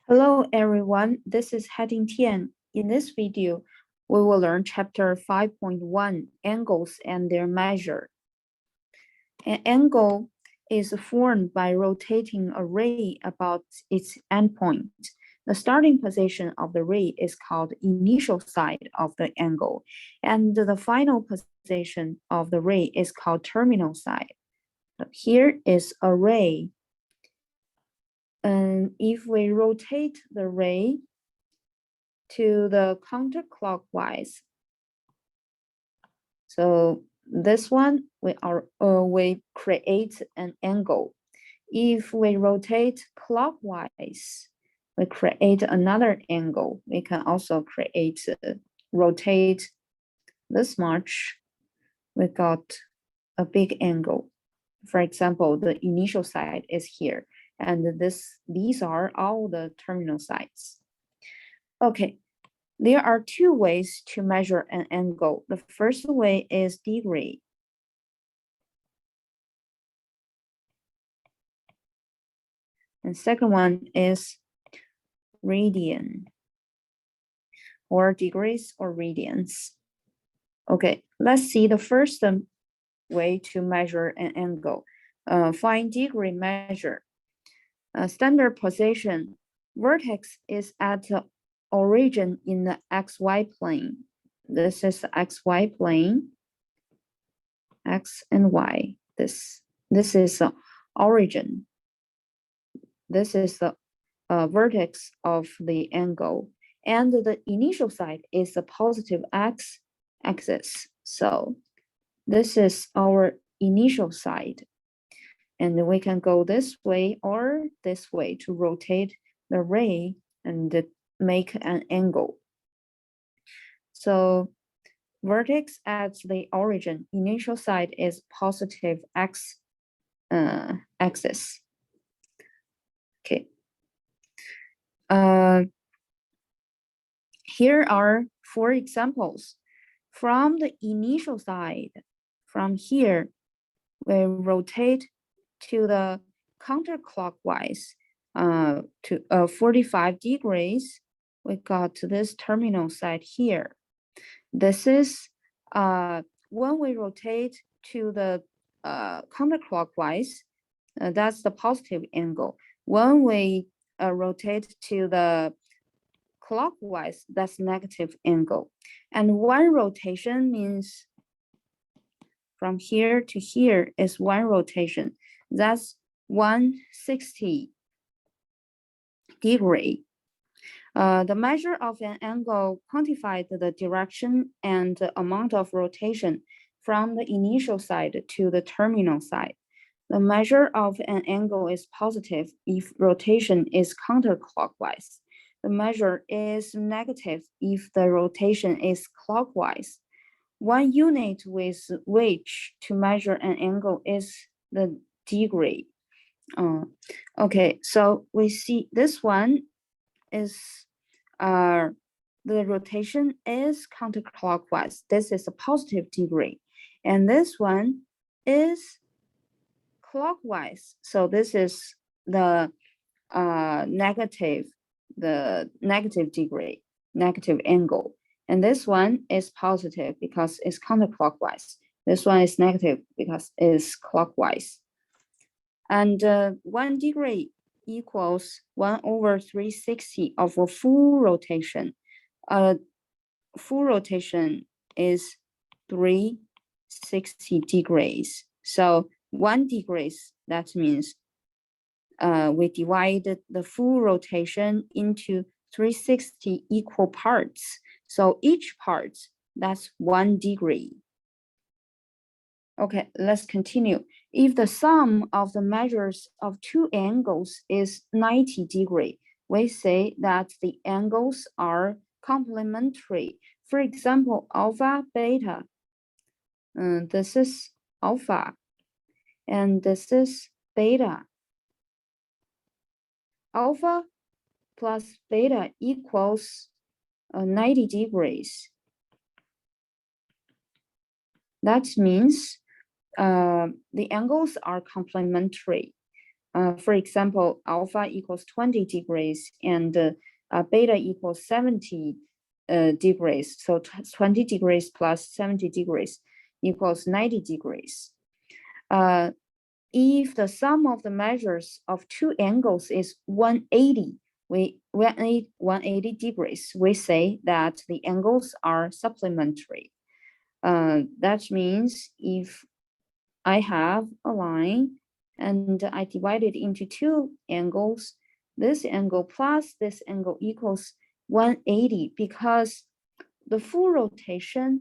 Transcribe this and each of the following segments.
Hello everyone, this is Heading Tian. In this video, we will learn chapter 5.1, angles and their measure. An angle is formed by rotating a ray about its endpoint. The starting position of the ray is called initial side of the angle, and the final position of the ray is called terminal side. Here is a ray. And if we rotate the ray to the counterclockwise, so this one we create an angle. If we rotate clockwise, we create another angle. We can also rotate this much. We got a big angle. For example, the initial side is here, and these are all the terminal sides. Okay, there are two ways to measure an angle. The first way is degree. And second one is radian, or degrees or radians. Okay, let's see the first way to measure an angle. Find degree measure. Standard position, vertex is at the origin in the XY plane. This is the XY plane, X and Y. This is the origin. This is the vertex of the angle. And the initial side is the positive X axis. So this is our initial side. And we can go this way or this way to rotate the ray and make an angle. So vertex at the origin, initial side is positive X axis. Okay. Here are 4 examples. From the initial side, from here, we rotate to the counterclockwise to 45 degrees. We got this terminal side here. This is when we rotate to the counterclockwise, that's the positive angle. When we rotate to the clockwise, that's negative angle. And one rotation means from here to here is one rotation. That's 160 degree. The measure of an angle quantified the direction and the amount of rotation from the initial side to the terminal side. The measure of an angle is positive if rotation is counterclockwise. The measure is negative if the rotation is clockwise. One unit with which to measure an angle is the degree. Okay, so we see this one is the rotation is counterclockwise. This is a positive degree, and this one is clockwise. So this is the negative degree, negative angle. And this one is positive because it's counterclockwise. This one is negative because it's clockwise. And 1 degree equals 1/360 of a full rotation. Full rotation is 360 degrees. So 1 degrees, that means we divided the full rotation into 360 equal parts. So each part, that's 1 degree. Okay, let's continue. If the sum of the measures of 2 angles is 90 degree, we say that the angles are complementary. For example, alpha, beta. This is alpha, and this is beta. Alpha plus beta equals 90 degrees. That means the angles are complementary. For example, alpha equals 20 degrees and beta equals 70 degrees. So 20 degrees plus 70 degrees equals 90 degrees. If the sum of the measures of two angles is 180, 180 degrees, we say that the angles are supplementary. That means if I have a line and I divide it into two angles, this angle plus this angle equals 180 because the full rotation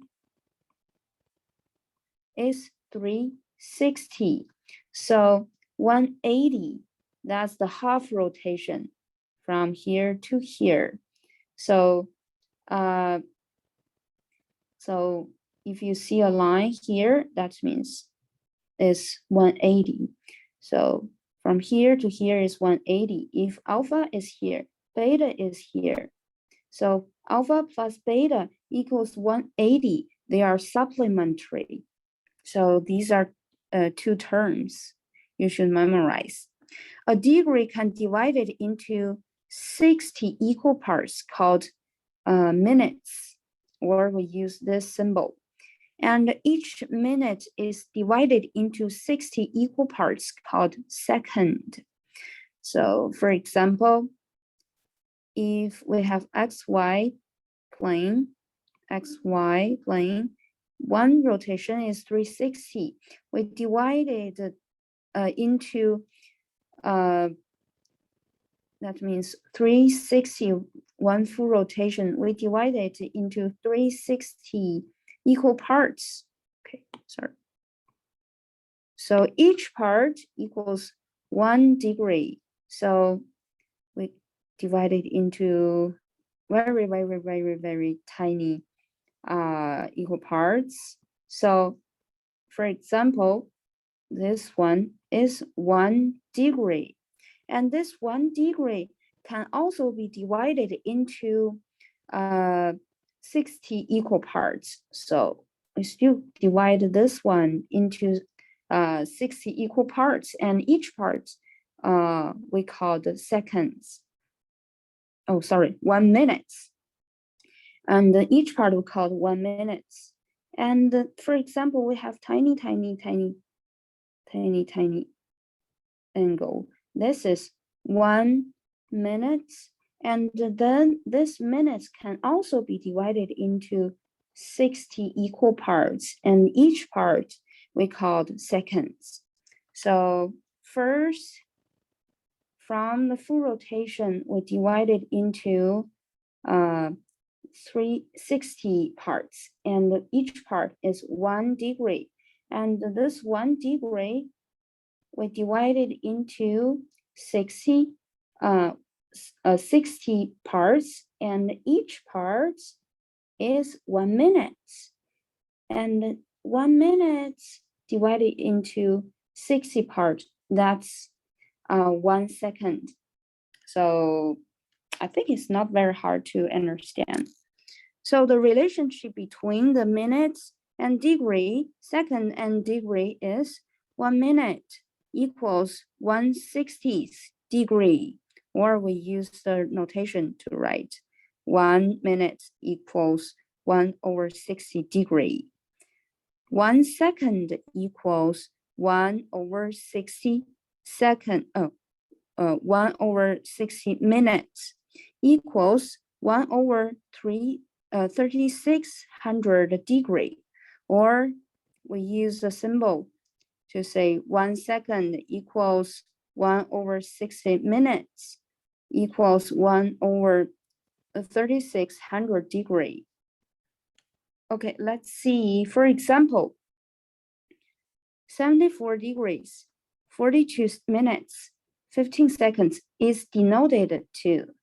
is 360. So 180, that's the half rotation from here to here. So if you see a line here, that means is 180. So from here to here is 180. If alpha is here, beta is here. So alpha plus beta equals 180. They are supplementary. So these are two terms you should memorize. A degree can divide it into 60 equal parts called minutes, or we use this symbol. And each minute is divided into 60 equal parts called second. So for example, if we have XY plane, one rotation is 360. We divide it into, that means 360, one full rotation. We divide it into 360 equal parts. Okay, sorry. So each part equals 1 degree. So we divide it into very, very, very, very tiny equal parts. So for example, this one is 1 degree. And this 1 degree can also be divided into 60 equal parts. So we still divide this one into 60 equal parts, and each part we call the seconds. Oh, sorry, 1 minute. And each part we call 1 minute. And for example, we have tiny angle. This is 1 minute. And then this minutes can also be divided into 60 equal parts, and each part we called seconds. So first, from the full rotation, we divide it into 360 parts, and each part is 1 degree. And this 1 degree, we divide it into 60 parts, and each part is 1 minute. And 1 minute divided into 60 parts, that's 1 second. So I think it's not very hard to understand. So the relationship between the minutes and degree, second and degree is 1 minute equals 1/60th degree, or we use the notation to write 1 minute equals 1/60 degree. 1 second equals 1/60 second, 1/60 minutes equals 1/3600 degree, or we use the symbol to say 1 second equals 1/60 minutes equals 1/3600 degree. Okay, let's see, for example, 74 degrees, 42 minutes, 15 seconds is denoted to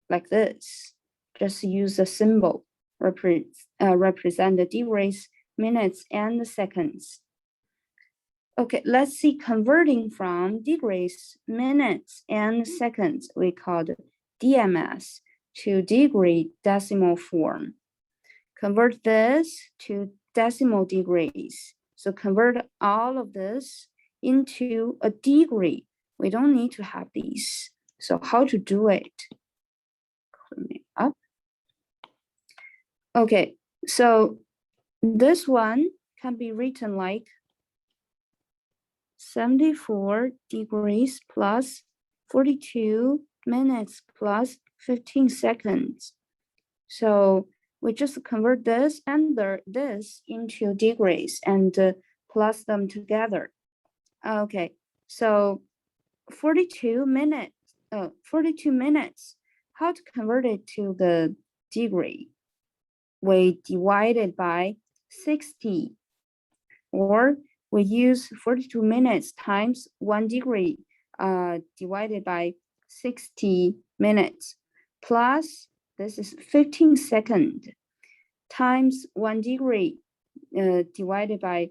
like this. Just use the symbol, represent the degrees, minutes, and seconds. Okay, let's see, converting from degrees, minutes, and seconds, we called DMS to degree decimal form. Convert this to decimal degrees. So convert all of this into a degree. We don't need to have these. So how to do it? Clean it up. Okay, so this one can be written like 74 degrees plus 42 minutes plus 15 seconds. So we just convert this and this into degrees and plus them together. Okay, so 42 minutes, 42 minutes. How to convert it to the degree? We divide it by 60, or we use 42 minutes times 1 degree divided by 60 minutes, plus this is 15 seconds times 1 degree divided by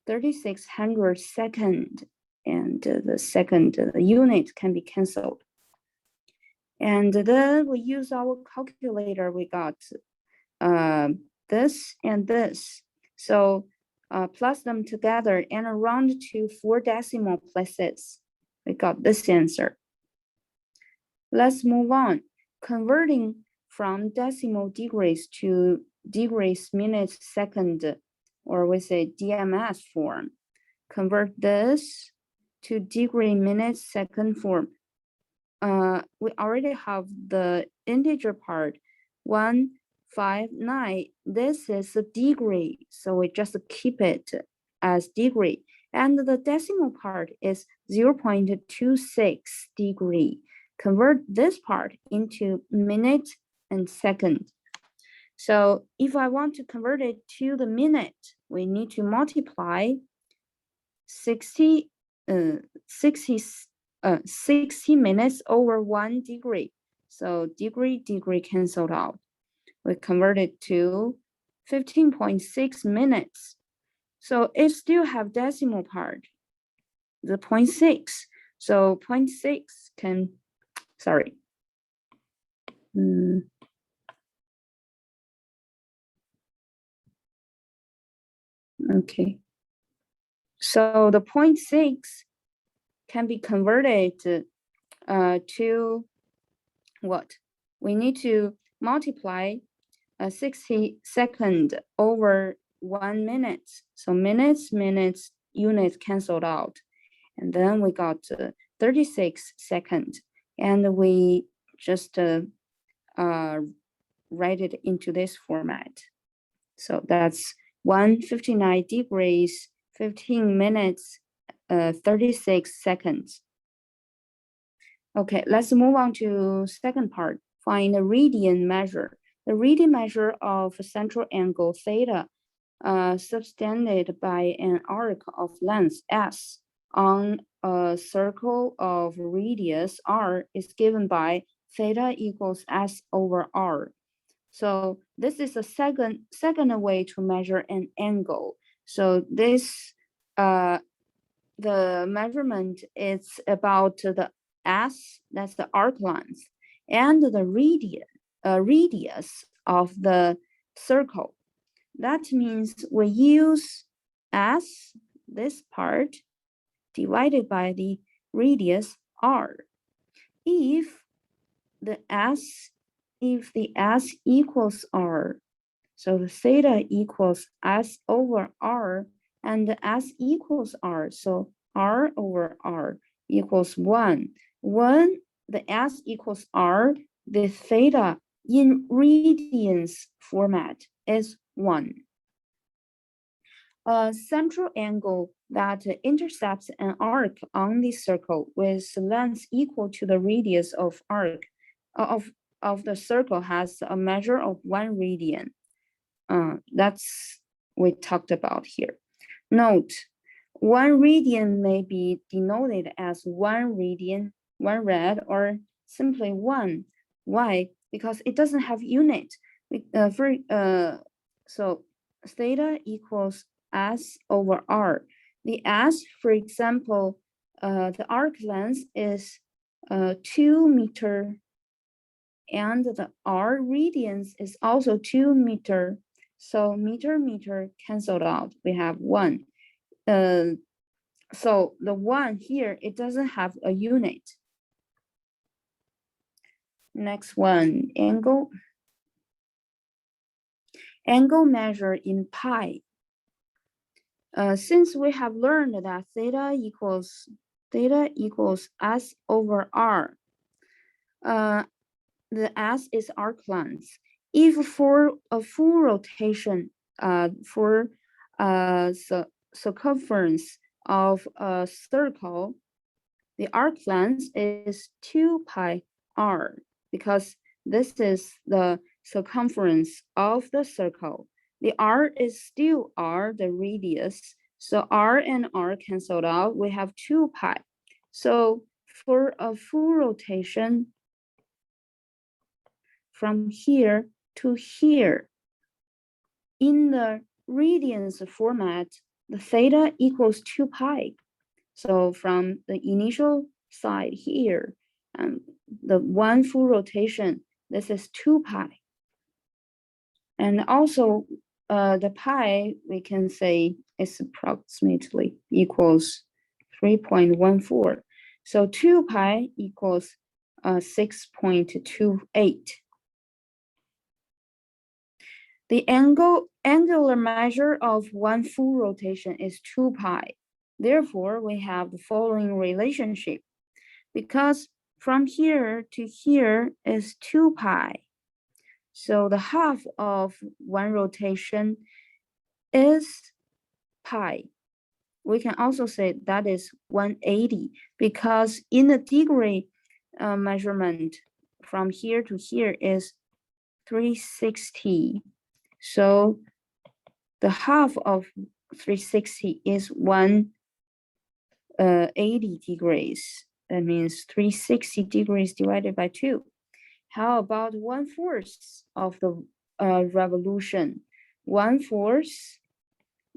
3600 second, and the second unit can be cancelled. And then we use our calculator. We got this and this. So plus them together and round to 4 decimal places. We got this answer. Let's move on. Converting from decimal degrees to degrees, minutes, second, or we say DMS form. Convert this to degree, minutes, second form. We already have the integer part, 159. This is a degree, so we just keep it as degree. And the decimal part is 0.26 degree. Convert this part into minute and second. So if I want to convert it to the minute, we need to multiply 60 minutes over 1 degree. So degree canceled out. We convert it to 15.6 minutes. So it still have decimal part, the 0.6. So 0.6 can, sorry. Okay. So the 0.6 can be converted to what? We need to multiply 60 seconds over 1 minute. So minutes, units canceled out. And then we got 36 seconds. And we just write it into this format. So that's 159 degrees, 15 minutes, 36 seconds. Okay, let's move on to second part. Find the radian measure. The radian measure of central angle theta subtended by an arc of length s on a circle of radius r is given by theta equals s over r. So this is a second way to measure an angle. So this the measurement is about the s, that's the arc length, and the radius of the circle. That means we use s, this part, divided by the radius r. If the s equals r, so the theta equals s over r, and the s equals r, so r over r equals 1. When the s equals r, the theta in radians format is 1. A central angle that intercepts an arc on the circle with length equal to the radius of arc of the circle has a measure of 1 radian. That's we talked about here. Note, 1 radian may be denoted as 1 radian, 1 rad, or simply 1. Why? Because it doesn't have unit. So theta equals s over r. The s, for example, the arc length is 2 meters, and the r radians is also 2 meters. So meter canceled out. We have 1. So the one here, it doesn't have a unit. Next one, angle. Angle measured in pi. Since we have learned that theta equals S over R, the S is arc length. If for a full rotation, for circumference of a circle, the arc length is 2 pi r, because this is the circumference of the circle. The r is still r, the radius. So r and r canceled out. We have 2 pi. So for a full rotation from here to here, in the radians format, the theta equals 2 pi. So from the initial side here, the one full rotation, this is 2 pi. And also the pi, we can say is approximately equals 3.14. So 2 pi equals 6.28. The angular measure of one full rotation is 2 pi. Therefore, we have the following relationship. Because from here to here is 2 pi. So the half of one rotation is pi. We can also say that is 180, because in the degree measurement from here to here is 360. So the half of 360 is 180 degrees. That means 360 degrees divided by 2. How about 1/4 of the revolution? 1/4,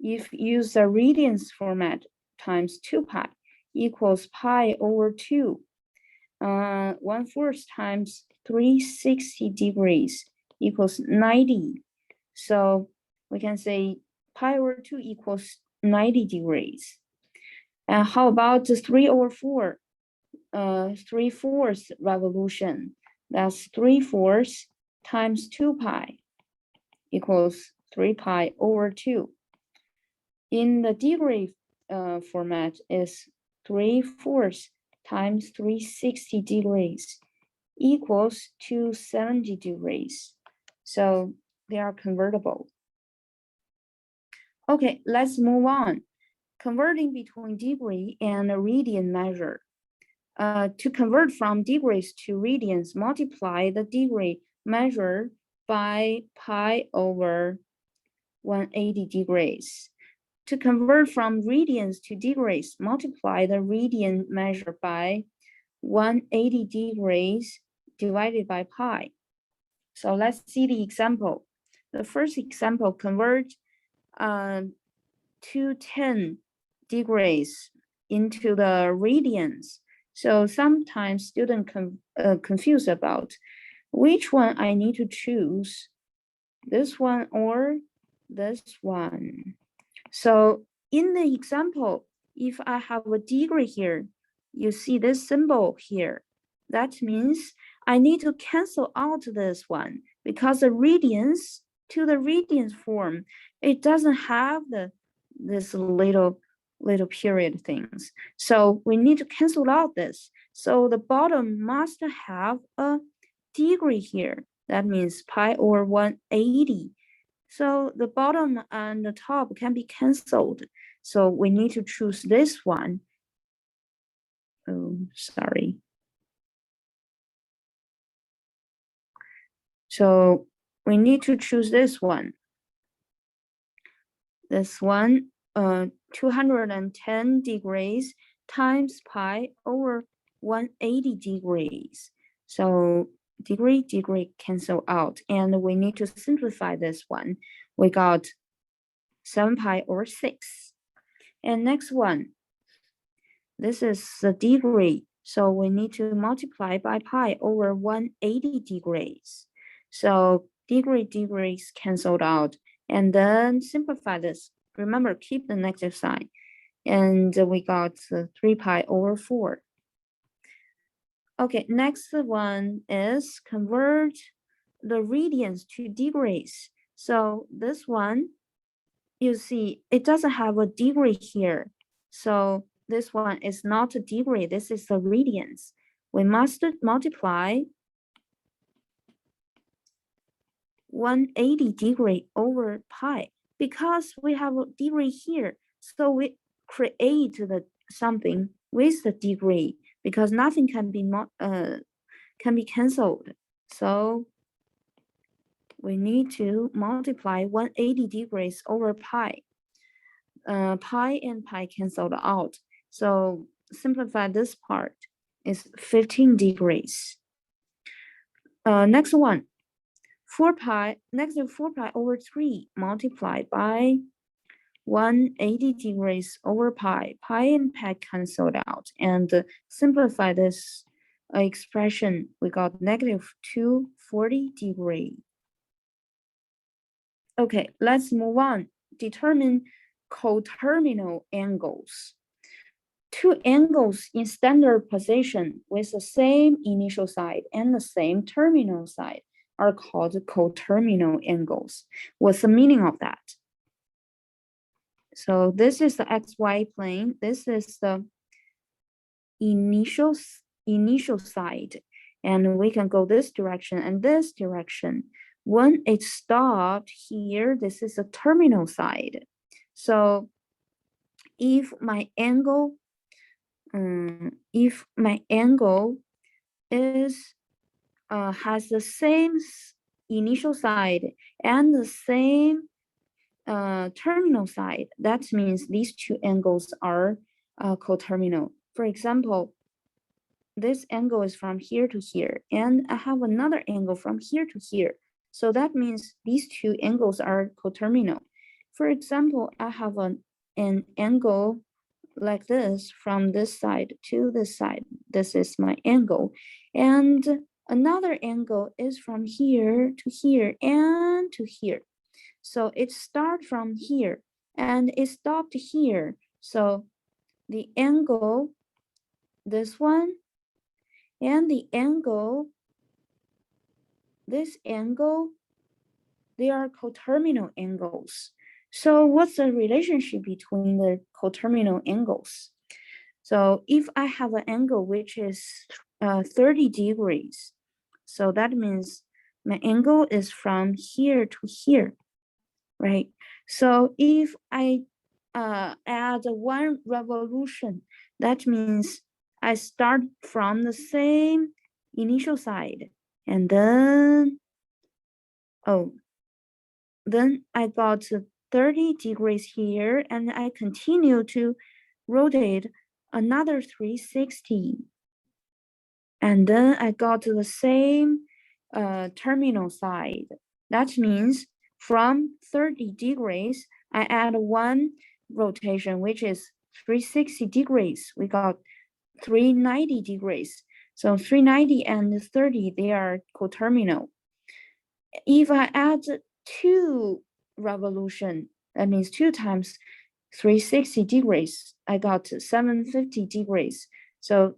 if use the radians format, times 2 pi equals pi over 2. 1/4 times 360 degrees equals 90. So we can say pi over 2 equals 90 degrees. And how about the 3 over 4? 3/4 revolution. That's 3/4 times 2 pi equals 3 pi over 2. In the degree format is 3/4 times 360 degrees equals 270 degrees. So they are convertible. Okay, let's move on. Converting between degree and a radian measure. To convert from degrees to radians, multiply the degree measure by pi over 180 degrees. To convert from radians to degrees, multiply the radian measure by 180 degrees divided by pi. So let's see the example. The first example, convert 210 degrees into the radians. So sometimes students confuse about which one I need to choose, this one or this one. So in the example, if I have a degree here, you see this symbol here. That means I need to cancel out this one, because the radians to the radians form, it doesn't have this little period things. So we need to cancel out this. So the bottom must have a degree here. That means pi over 180. So the bottom and the top can be canceled. So we need to choose this one. Oh, sorry. So we need to choose this one. This one, 210 degrees times pi over 180 degrees. So degree cancel out, and we need to simplify this one. We got 7 pi over 6. And next one, this is the degree. So we need to multiply by pi over 180 degrees. So degrees canceled out, and then simplify this. Remember, keep the negative sign. And we got 3 pi over 4. Okay, next one is convert the radians to degrees. So this one, you see, it doesn't have a degree here. So this one is not a degree, this is the radians. We must multiply 180 degree over pi because we have a degree here. So we create the something with the degree because nothing can be canceled. So we need to multiply 180 degrees over pi. Pi and pi canceled out. So simplify this part is 15 degrees. Next one, 4 pi, negative 4 pi over 3 multiplied by 180 degrees over pi. Pi and pi canceled out. And simplify this expression, we got negative 240 degree. Okay, let's move on. Determine coterminal angles. Two angles in standard position with the same initial side and the same terminal side are called coterminal angles. What's the meaning of that? So this is the XY plane. This is the initial side. And we can go this direction and this direction. When it stopped here, this is the terminal side. So if my angle is has the same initial side and the same terminal side, that means these two angles are coterminal. For example, this angle is from here to here, and I have another angle from here to here. So that means these two angles are coterminal. For example, I have an angle like this from this side to this side. This is my angle. And another angle is from here to here and to here. So it starts from here and it stopped here. So the angle, this one, and the angle, this angle, they are coterminal angles. So what's the relationship between the coterminal angles? So if I have an angle which is 30 degrees, so that means my angle is from here to here, right? So if I add one revolution, that means I start from the same initial side, and then, then I got 30 degrees here, and I continue to rotate another 360. And then I got to the same terminal side. That means from 30 degrees, I add one rotation, which is 360 degrees. We got 390 degrees. So 390 and 30, they are coterminal. If I add 2 revolution, that means 2 times 360 degrees, I got 750 degrees. So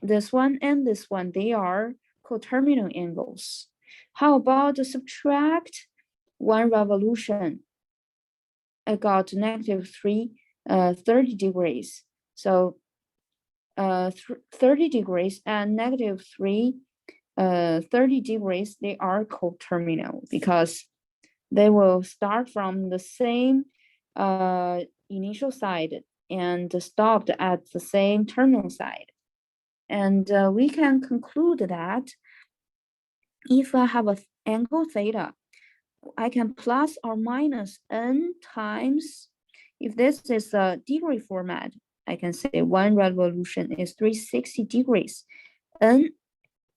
this one and this one, they are coterminal angles. How about subtract 1 revolution? I got negative 30 degrees. So 30 degrees and negative 30 degrees, they are coterminal because they will start from the same initial side and stopped at the same terminal side. And we can conclude that if I have an angle theta, I can plus or minus n times, if this is a degree format, I can say 1 revolution is 360 degrees. N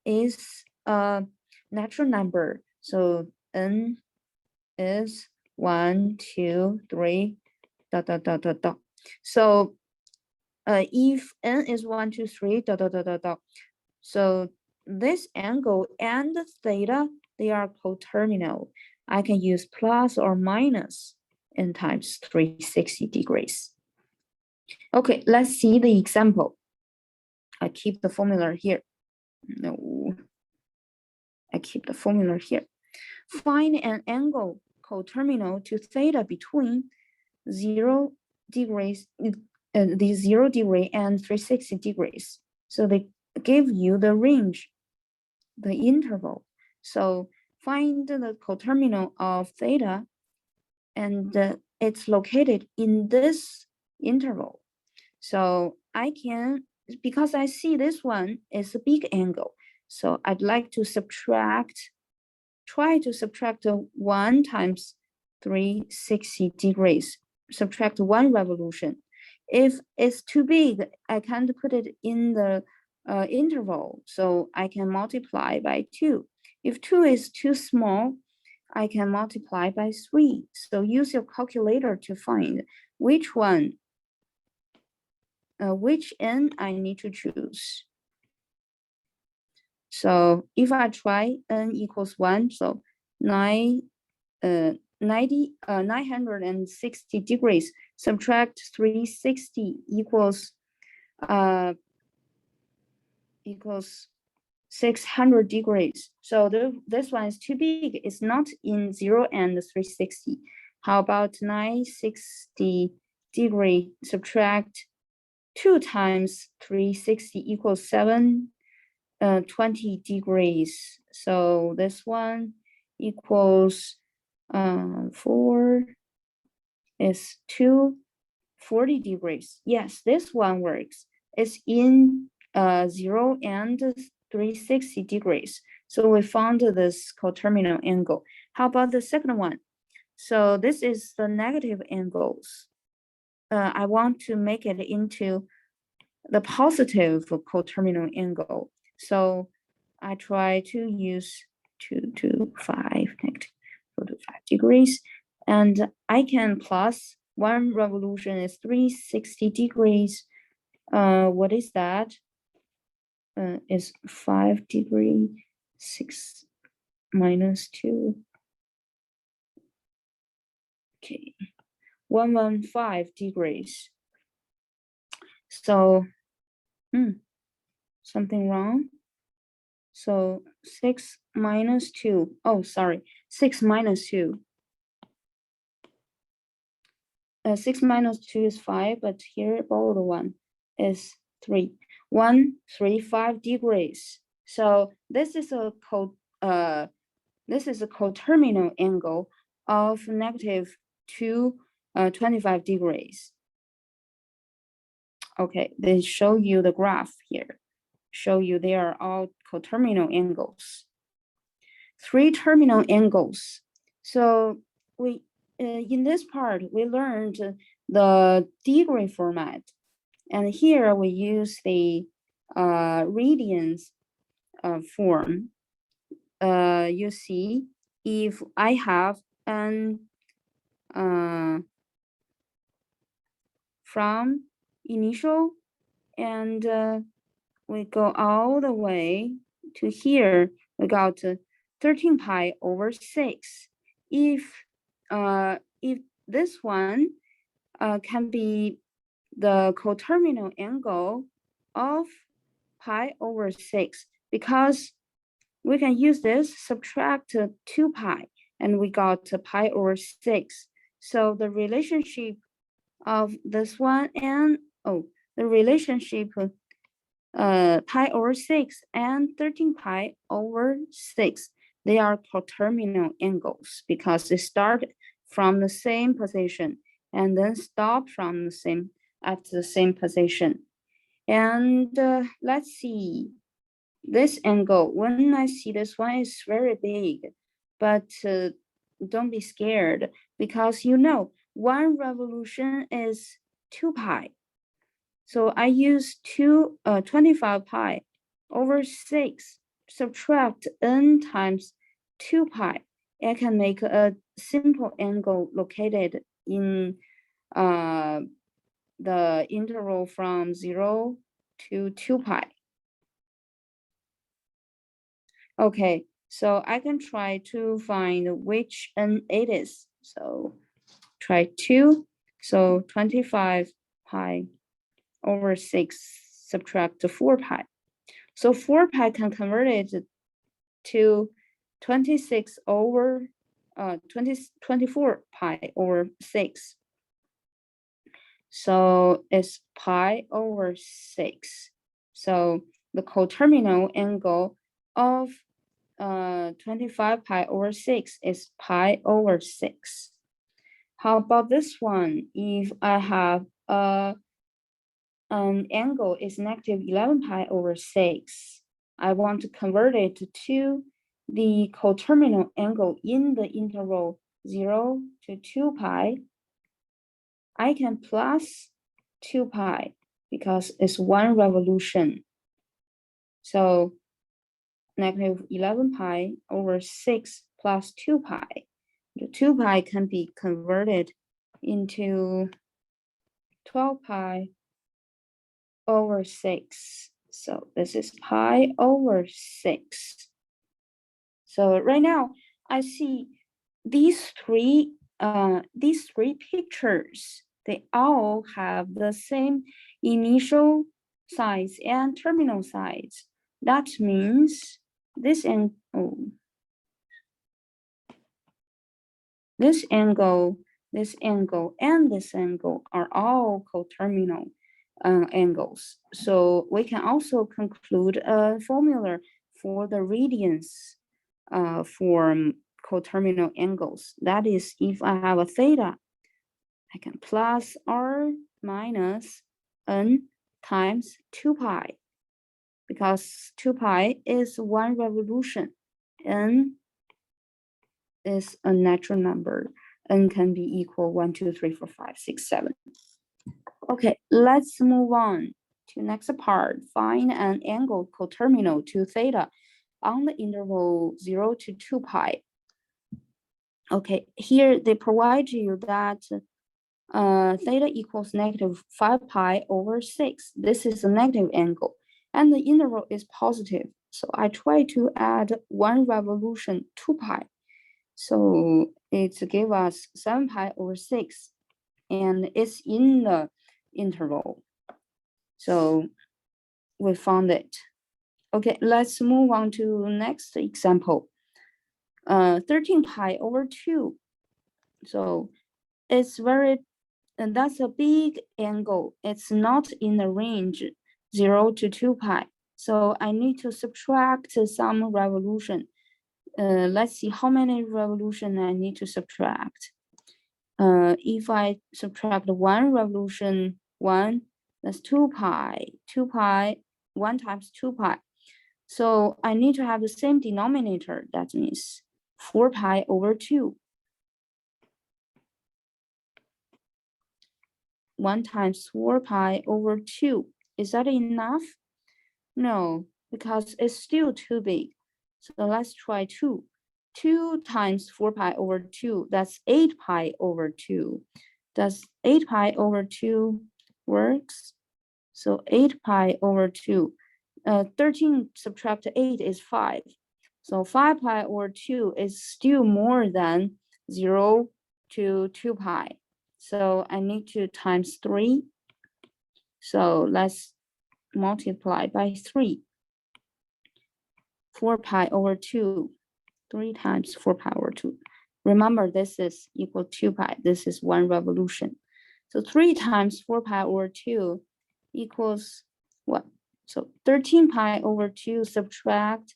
is a natural number, so n is 1, 2, 3, dot, dot, dot, dot, dot. So if n is 1, 2, 3, dot, dot, dot, dot, dot. So this angle and theta, they are coterminal. I can use plus or minus n times 360 degrees. Okay, let's see the example. I keep the formula here. No, I keep the formula here. Find an angle coterminal to theta between 0 degrees, the 0 degree and 360 degrees. So they give you the range, the interval. So find the coterminal of theta, and it's located in this interval. So I can, because I see this one is a big angle, so I'd like to try to subtract 1 times 360 degrees, subtract 1 revolution. If it's too big, I can't put it in the interval, so I can multiply by 2. If 2 is too small, I can multiply by 3. So use your calculator to find which one, which n I need to choose. So if I try n equals 1, so 960 degrees, subtract 360 equals 600 degrees. So this one is too big. It's not in 0 and 360. How about 960 degree, subtract 2 times 360 equals 720 degrees. So this one equals 4 is 240 degrees. Yes, this one works. It's in 0 and 360 degrees. So we found this coterminal angle. How about the second one? So this is the negative angles. I want to make it into the positive coterminal angle. So I try to use 2 to 5, negative 4 to 5 degrees. And I can plus 1 revolution is 360 degrees. What is that? Is 5 degree, 6 minus 2. Okay, 115 degrees. So, something wrong. So 6 minus 2. Oh, sorry, 6 minus 2. 6 minus 2 is 5, but here borrowed one is 3. 135 degrees. So this is a coterminal angle of negative 25 degrees. Okay, they show you the graph here. Show you they are all coterminal angles. 3 terminal angles. So we in this part we learned the degree format, and here we use the radians form. You see, if I have an from initial and we go all the way to here, we got 13 pi over 6. If this one can be the coterminal angle of pi over 6, because we can use this, subtract 2 pi, and we got pi over 6. So the relationship of this one and, the relationship pi over 6 and 13 pi over 6, they are coterminal angles because they start from the same position and then stop from the same position. And let's see this angle. When I see this one is very big, but don't be scared, because 1 revolution is 2 pi. So I use 25 pi over 6, subtract n times 2 pi. I can make a simple angle located in the interval from 0 to 2 pi. Okay, so I can try to find which n it is. So try 2. So 25 pi over 6 subtract 4 pi. So 4 pi can convert it to 26 over 24 pi over 6. So it's pi over 6. So the coterminal angle of 25 pi over 6 is pi over 6. How about this one? If I have an angle is negative 11 pi over 6, I want to convert it to the coterminal angle in the interval 0 to 2 pi. I can plus 2 pi because it's 1 revolution. So negative 11 pi over 6 plus 2 pi. The 2 pi can be converted into 12 pi over 6. So this is pi over 6. So right now I see these three pictures, they all have the same initial size and terminal size. That means this angle, and this angle are all coterminal angles. So we can also conclude a formula for the radians for coterminal angles. That is, if I have a theta, I can plus r minus n times 2 pi, because 2 pi is 1 revolution. N is a natural number. N can be equal 1, 2, 3, 4, 5, 6, 7. Okay, let's move on to next part. Find an angle coterminal to theta on the interval 0 to 2 pi. Okay, here they provide you that theta equals negative 5 pi over 6. This is a negative angle, and the interval is positive. So I try to add 1 revolution, 2 pi. So it gives us 7 pi over 6, and it's in the interval. So we found it. Okay, let's move on to next example. 13 pi over 2. So it's and that's a big angle. It's not in the range 0 to 2 pi. So I need to subtract some revolution. Let's see how many revolution I need to subtract. If I subtract 1 revolution, 1, that's 2 pi. 2 pi, 1 times 2 pi. So I need to have the same denominator. That means 4 pi over 2. 1 times 4 pi over 2. Is that enough? No, because it's still too big. So let's try 2. 2 times 4 pi over 2, that's 8 pi over 2. Does 8 pi over 2 works? So 8 pi over 2. 13 subtract 8 is 5. So 5 pi over 2 is still more than 0 to 2 pi. So I need to times 3. So let's multiply by 3. 4 pi over 2. 3 times 4 pi over 2. Remember, this is equal to 2 pi. This is 1 revolution. So 3 times 4 pi over 2 equals what? So 13 pi over 2 subtract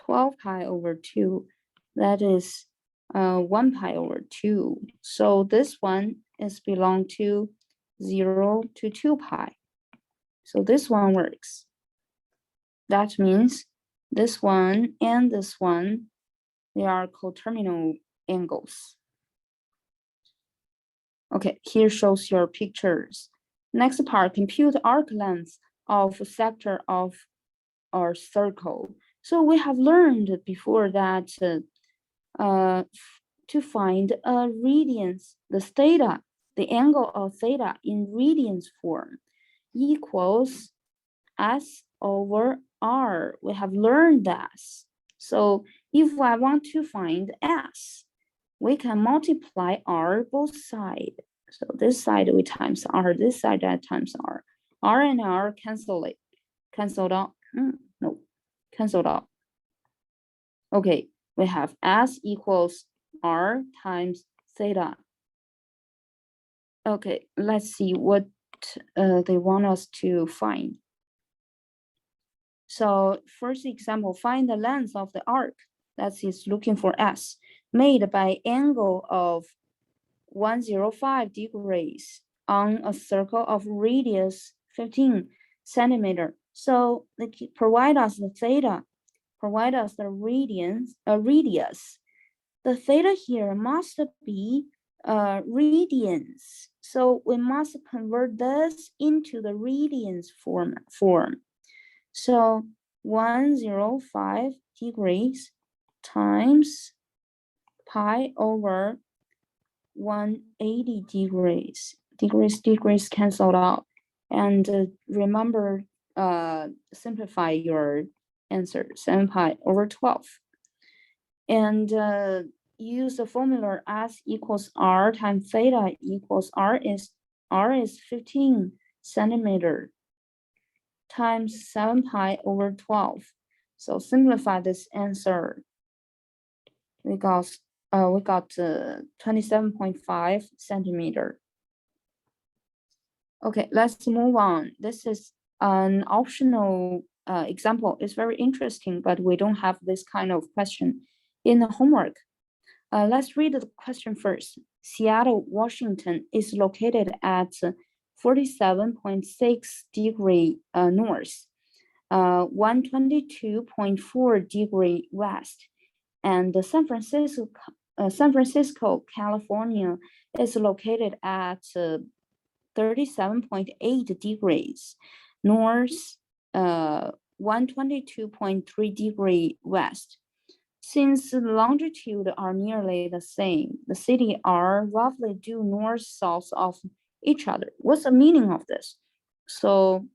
12 pi over 2. That is 1 pi over 2. So this one is belong to 0 to 2 pi. So this one works. That means this one and this one, they are coterminal angles. Okay, here shows your pictures. Next part, compute arc length of a sector of our circle. So we have learned before that to find a radians, the theta, the angle of theta in radians form equals S over R. We have learned that. So if I want to find S, we can multiply r both sides. So this side we times r, this side that times r. R and r cancelled out. No, cancelled out. Okay, we have S equals R times theta. Okay, let's see what they want us to find. So first example, find the length of the arc. That is looking for S, made by angle of 105 degrees on a circle of radius 15 centimeter. So they provide us the theta, provide us the radius. The theta here must be radians. So we must convert this into the radians form. So 105 degrees times pi over 180 degrees. Degrees canceled out. And remember, simplify your answer, 7 pi over 12. And use the formula S equals R times theta equals R is 15 centimeter times 7 pi over 12. So simplify this answer. We got 27.5 centimeter. Okay, let's move on. This is an optional example. It's very interesting, but we don't have this kind of question in the homework. Let's read the question first. Seattle, Washington is located at 47.6 degree north, 122.4 degree west, and San Francisco, California is located at 37.8 degrees north, 122.3 degree west. Since the longitude are nearly the same, the cities are roughly due north-south of each other. What's the meaning of this? So,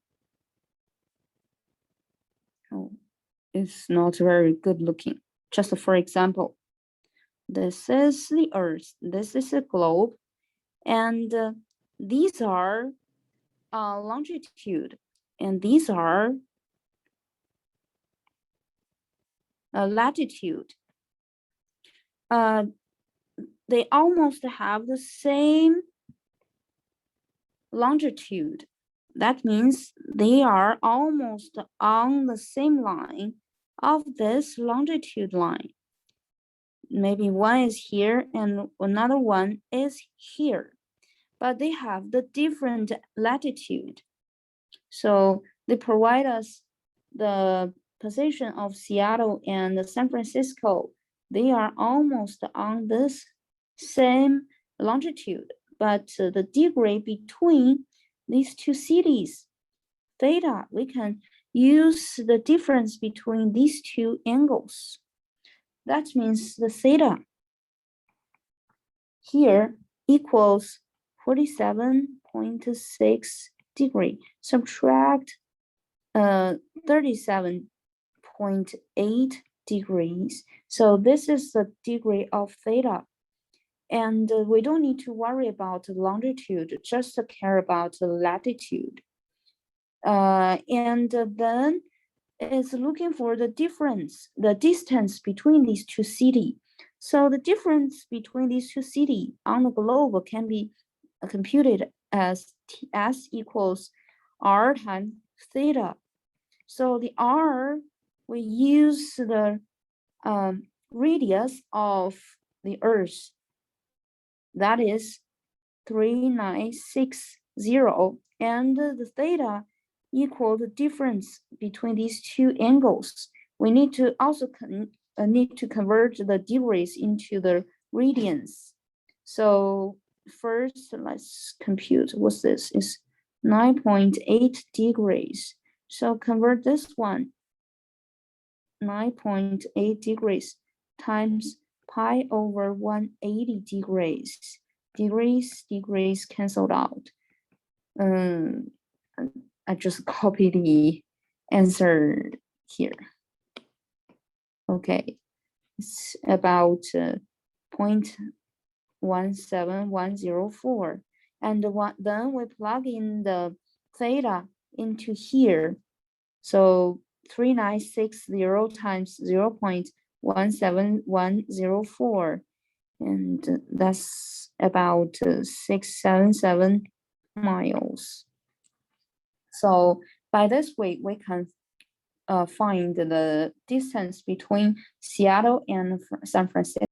it's not very good looking. Just for example, this is the Earth, this is a globe, and these are longitude, and these are latitude. They almost have the same longitude. That means they are almost on the same line of this longitude line. Maybe one is here and another one is here, but they have the different latitude. So they provide us the position of Seattle and San Francisco. They are almost on this same longitude, but the degree between these two cities, theta, we can use the difference between these two angles. That means the theta here equals 47.6 degree. Subtract 37.8 degrees. So this is the degree of theta. And we don't need to worry about the longitude, just care about the latitude. And then it's looking for the difference, the distance between these two cities. So the difference between these two cities on the globe can be computed as S equals R times theta. So the R, we use the radius of the Earth. That is 3960, and the theta equal the difference between these two angles. We need to also convert the degrees into the radians. So first, let's compute what's this. Is 9.8 degrees. So convert this one, 9.8 degrees times pi over 180 degrees. Degrees canceled out. I just copy the answer here. Okay, it's about 17104. And then we plug in the theta into here. So 3960 times 0.17104. And that's about 677 miles. So by this way, we can find the distance between Seattle and San Francisco.